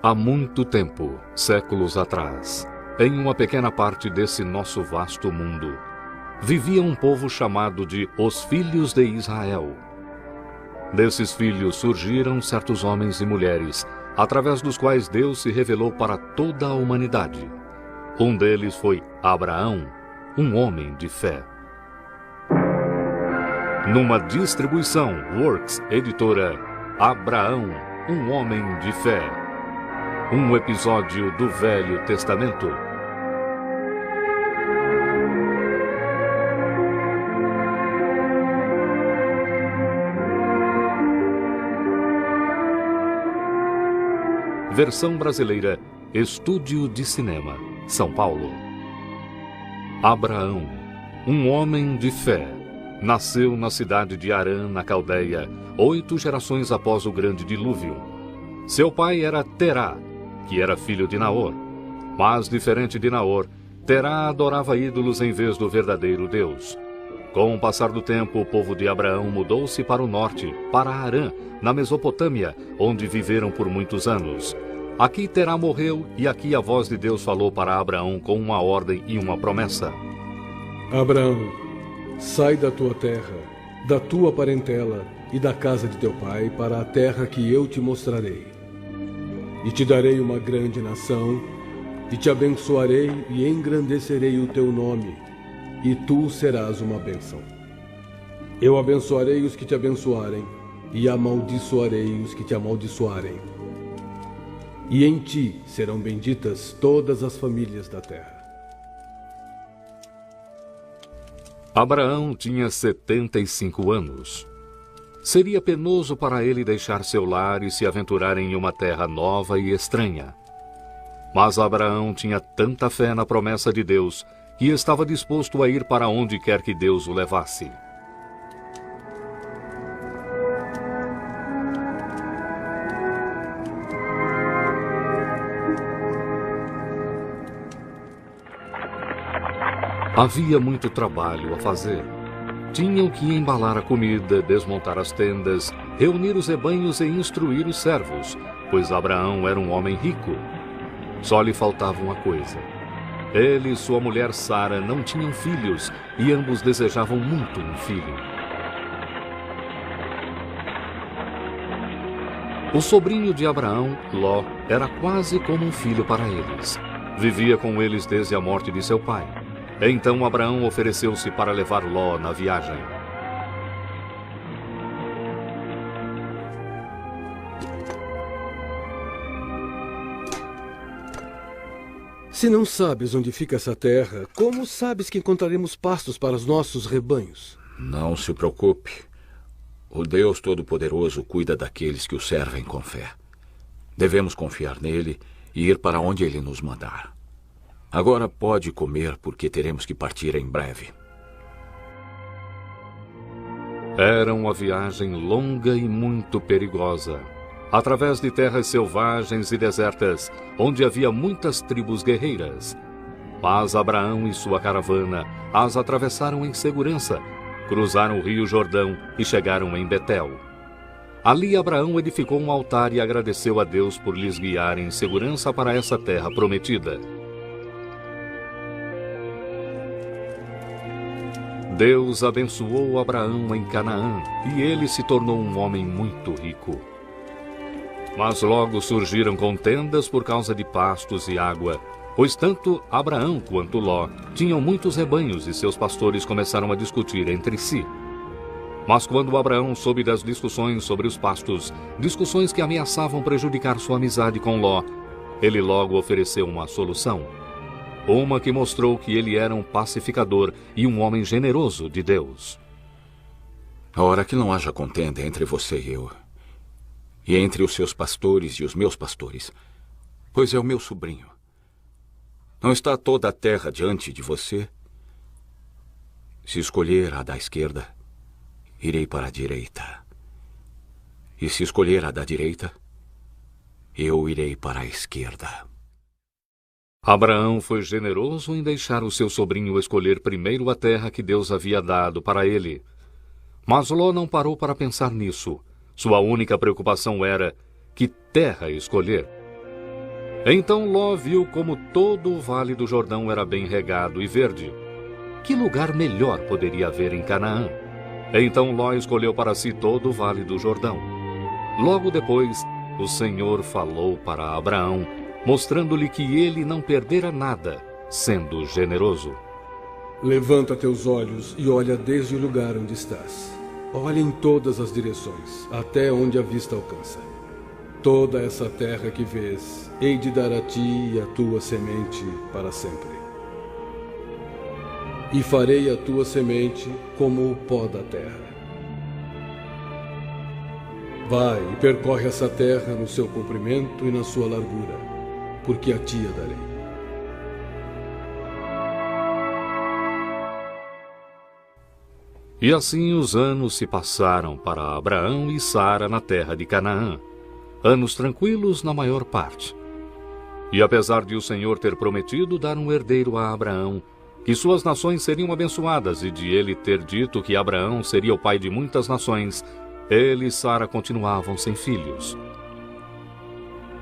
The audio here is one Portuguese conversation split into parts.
Há muito tempo, séculos atrás, em uma pequena parte desse nosso vasto mundo, vivia um povo chamado de os Filhos de Israel. Desses filhos surgiram certos homens e mulheres, através dos quais Deus se revelou para toda a humanidade. Um deles foi Abraão, um homem de fé. Numa distribuição Works Editora, Abraão, um homem de fé. Um episódio do Velho Testamento. Versão brasileira, Estúdio de Cinema, São Paulo. Abraão, um homem de fé, nasceu na cidade de Harã, na Caldeia, 8 gerações após o grande dilúvio. Seu pai era Terá, que era filho de Naor. Mas, diferente de Naor, Terá adorava ídolos em vez do verdadeiro Deus. Com o passar do tempo, o povo de Abraão mudou-se para o norte, para Harã, na Mesopotâmia, onde viveram por muitos anos. Aqui Terá morreu e aqui a voz de Deus falou para Abraão com uma ordem e uma promessa. Abraão, sai da tua terra, da tua parentela e da casa de teu pai para a terra que eu te mostrarei. E te darei uma grande nação, e te abençoarei e engrandecerei o teu nome, e tu serás uma bênção. Eu abençoarei os que te abençoarem, e amaldiçoarei os que te amaldiçoarem. E em ti serão benditas todas as famílias da terra. Abraão tinha 75 anos. Seria penoso para ele deixar seu lar e se aventurar em uma terra nova e estranha. Mas Abraão tinha tanta fé na promessa de Deus que estava disposto a ir para onde quer que Deus o levasse. Havia muito trabalho a fazer. Tinham que embalar a comida, desmontar as tendas, reunir os rebanhos e instruir os servos, pois Abraão era um homem rico. Só lhe faltava uma coisa. Ele e sua mulher Sara não tinham filhos e ambos desejavam muito um filho. O sobrinho de Abraão, Ló, era quase como um filho para eles. Vivia com eles desde a morte de seu pai. Então Abraão ofereceu-se para levar Ló na viagem. Se não sabes onde fica essa terra, como sabes que encontraremos pastos para os nossos rebanhos? Não se preocupe. O Deus Todo-Poderoso cuida daqueles que o servem com fé. Devemos confiar nele e ir para onde ele nos mandar. Agora pode comer, porque teremos que partir em breve. Era uma viagem longa e muito perigosa, através de terras selvagens e desertas, onde havia muitas tribos guerreiras. Mas Abraão e sua caravana as atravessaram em segurança, cruzaram o rio Jordão e chegaram em Betel. Ali Abraão edificou um altar e agradeceu a Deus por lhes guiar em segurança para essa terra prometida. Deus abençoou Abraão em Canaã, e ele se tornou um homem muito rico. Mas logo surgiram contendas por causa de pastos e água, pois tanto Abraão quanto Ló tinham muitos rebanhos e seus pastores começaram a discutir entre si. Mas quando Abraão soube das discussões sobre os pastos, discussões que ameaçavam prejudicar sua amizade com Ló, ele logo ofereceu uma solução. Uma que mostrou que ele era um pacificador e um homem generoso de Deus. Ora, que não haja contenda entre você e eu, e entre os seus pastores e os meus pastores, pois é o meu sobrinho. Não está toda a terra diante de você? Se escolher a da esquerda, irei para a direita. E se escolher a da direita, eu irei para a esquerda. Abraão foi generoso em deixar o seu sobrinho escolher primeiro a terra que Deus havia dado para ele. Mas Ló não parou para pensar nisso. Sua única preocupação era que terra escolher. Então Ló viu como todo o vale do Jordão era bem regado e verde. Que lugar melhor poderia haver em Canaã? Então Ló escolheu para si todo o vale do Jordão. Logo depois, o Senhor falou para Abraão, mostrando-lhe que ele não perdera nada, sendo generoso. Levanta teus olhos e olha desde o lugar onde estás. Olha em todas as direções, até onde a vista alcança. Toda essa terra que vês, hei de dar a ti e a tua semente para sempre. E farei a tua semente como o pó da terra. Vai e percorre essa terra no seu comprimento e na sua largura, porque a ti a darei. E assim os anos se passaram para Abraão e Sara na terra de Canaã, anos tranquilos na maior parte. E apesar de o Senhor ter prometido dar um herdeiro a Abraão, que suas nações seriam abençoadas, e de ele ter dito que Abraão seria o pai de muitas nações, ele e Sara continuavam sem filhos.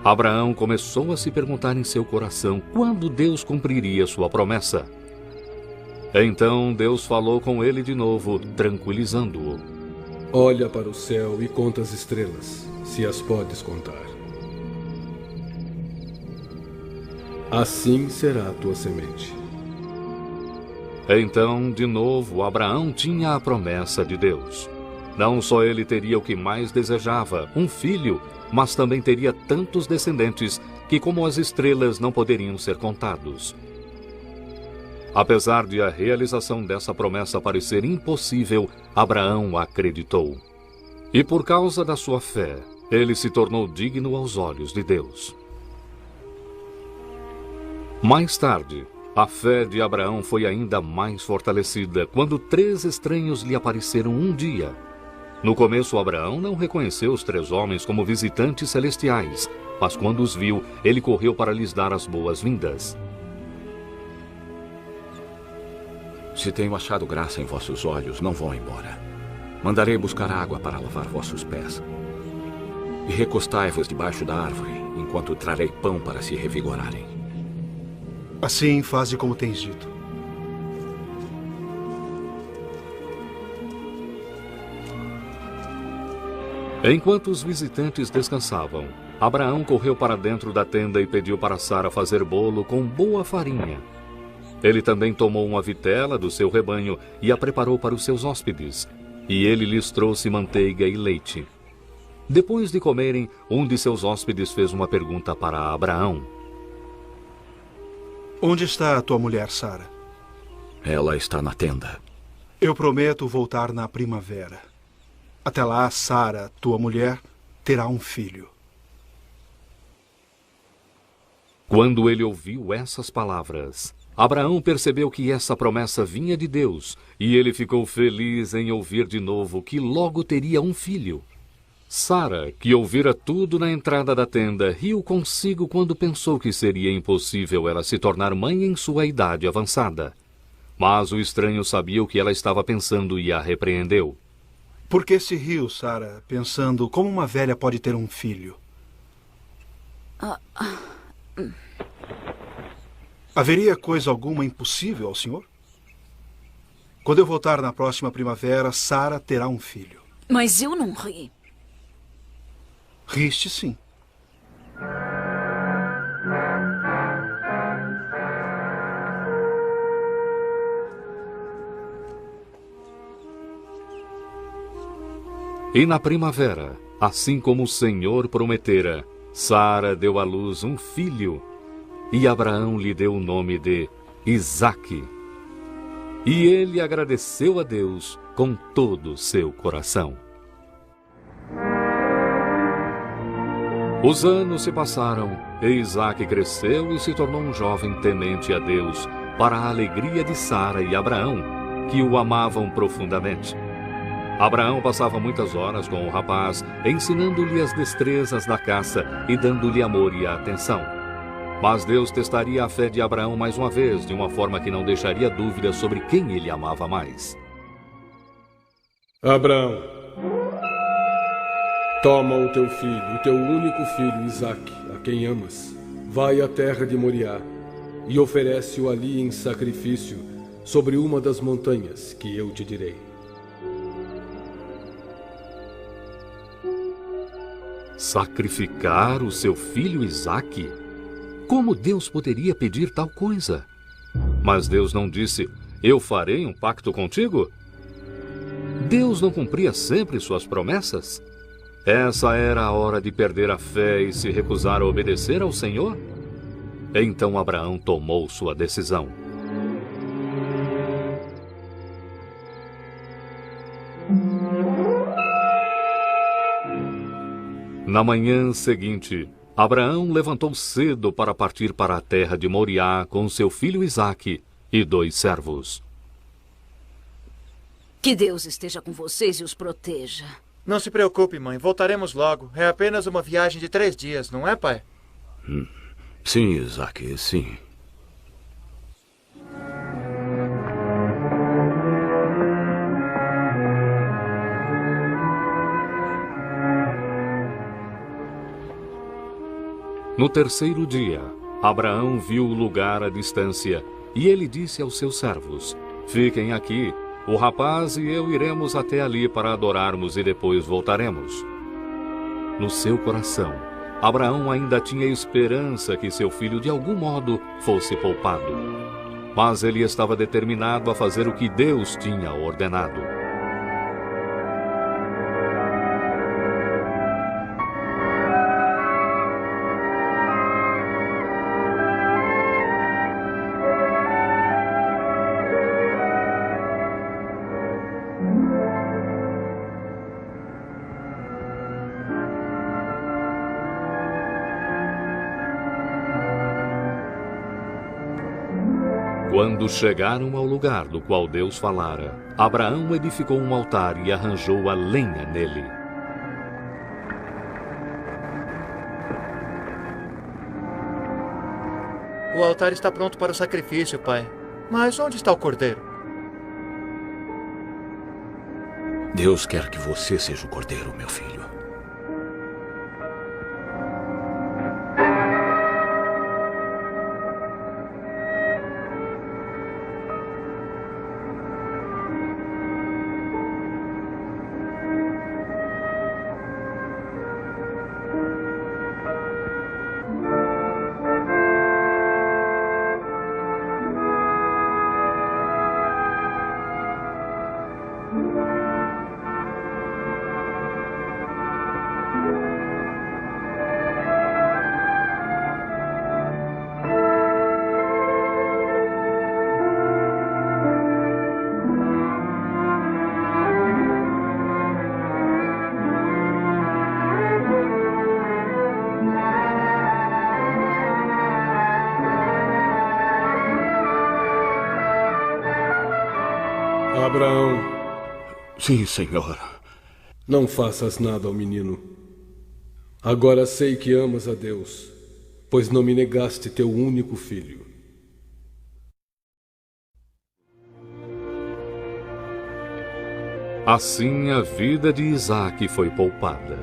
Abraão começou a se perguntar em seu coração quando Deus cumpriria sua promessa. Então Deus falou com ele de novo, tranquilizando-o. Olha para o céu e conta as estrelas, se as podes contar. Assim será a tua semente. Então, de novo, Abraão tinha a promessa de Deus. Não só ele teria o que mais desejava, um filho, mas também teria tantos descendentes que, como as estrelas, não poderiam ser contados. Apesar de a realização dessa promessa parecer impossível, Abraão acreditou. E por causa da sua fé, ele se tornou digno aos olhos de Deus. Mais tarde, a fé de Abraão foi ainda mais fortalecida quando 3 estranhos lhe apareceram um dia. No começo, Abraão não reconheceu os 3 homens como visitantes celestiais, mas quando os viu, ele correu para lhes dar as boas-vindas. Se tenho achado graça em vossos olhos, não vão embora. Mandarei buscar água para lavar vossos pés. E recostai-vos debaixo da árvore, enquanto trarei pão para se revigorarem. Assim faze como tens dito. Enquanto os visitantes descansavam, Abraão correu para dentro da tenda e pediu para Sara fazer bolo com boa farinha. Ele também tomou uma vitela do seu rebanho e a preparou para os seus hóspedes, e ele lhes trouxe manteiga e leite. Depois de comerem, um de seus hóspedes fez uma pergunta para Abraão. Onde está a tua mulher, Sara? Ela está na tenda. Eu prometo voltar na primavera. Até lá, Sara, tua mulher, terá um filho. Quando ele ouviu essas palavras, Abraão percebeu que essa promessa vinha de Deus, e ele ficou feliz em ouvir de novo que logo teria um filho. Sara, que ouvira tudo na entrada da tenda, riu consigo quando pensou que seria impossível ela se tornar mãe em sua idade avançada. Mas o estranho sabia o que ela estava pensando e a repreendeu. Por que se riu, Sara, pensando como uma velha pode ter um filho? Haveria coisa alguma impossível ao senhor? Quando eu voltar na próxima primavera, Sara terá um filho. Mas eu não ri. Riste, sim. E na primavera, assim como o Senhor prometera, Sara deu à luz um filho, e Abraão lhe deu o nome de Isaque. E ele agradeceu a Deus com todo o seu coração. Os anos se passaram, e Isaque cresceu e se tornou um jovem temente a Deus, para a alegria de Sara e Abraão, que o amavam profundamente. Abraão passava muitas horas com o rapaz, ensinando-lhe as destrezas da caça e dando-lhe amor e atenção. Mas Deus testaria a fé de Abraão mais uma vez, de uma forma que não deixaria dúvida sobre quem ele amava mais. Abraão, toma o teu filho, o teu único filho, Isaque, a quem amas. vai à terra de Moriá e oferece-o ali em sacrifício sobre uma das montanhas que eu te direi. Sacrificar o seu filho Isaque? Como Deus poderia pedir tal coisa? Mas Deus não disse, eu farei um pacto contigo? Deus não cumpria sempre suas promessas? Essa era a hora de perder a fé e se recusar a obedecer ao Senhor? Então Abraão tomou sua decisão. Na manhã seguinte, Abraão levantou cedo para partir para a terra de Moriá com seu filho Isaque e 2 servos. Que Deus esteja com vocês e os proteja. Não se preocupe, mãe. Voltaremos logo. É apenas uma viagem de 3 dias, não é, pai? Sim, Isaque, sim. No terceiro dia, Abraão viu o lugar à distância e ele disse aos seus servos, fiquem aqui, o rapaz e eu iremos até ali para adorarmos e depois voltaremos. No seu coração, Abraão ainda tinha esperança que seu filho de algum modo fosse poupado. Mas ele estava determinado a fazer o que Deus tinha ordenado. Quando chegaram ao lugar do qual Deus falara, Abraão edificou um altar e arranjou a lenha nele. O altar está pronto para o sacrifício, pai. Mas onde está o cordeiro? Deus quer que você seja o cordeiro, meu filho. Abraão, Sim, senhor. não faças nada ao menino. Agora sei que amas a Deus, pois não me negaste teu único filho. Assim a vida de Isaque foi poupada.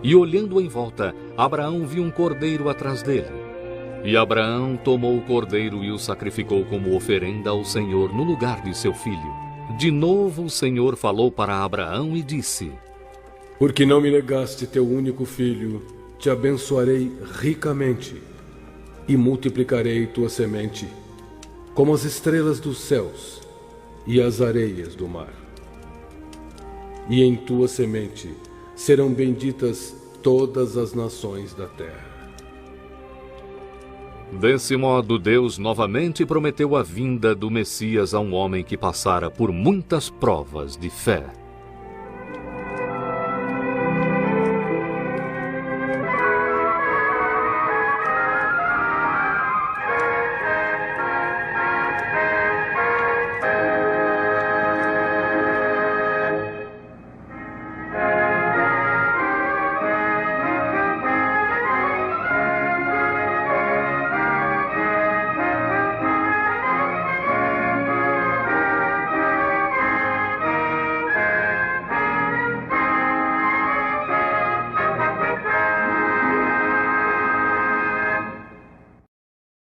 E olhando em volta, Abraão viu um cordeiro atrás dele. E Abraão tomou o cordeiro e o sacrificou como oferenda ao Senhor no lugar de seu filho. De novo o Senhor falou para Abraão e disse: Porque não me negaste teu único filho, te abençoarei ricamente e multiplicarei tua semente, como as estrelas dos céus e as areias do mar. E em tua semente serão benditas todas as nações da terra. Desse modo, Deus novamente prometeu a vinda do Messias a um homem que passara por muitas provas de fé.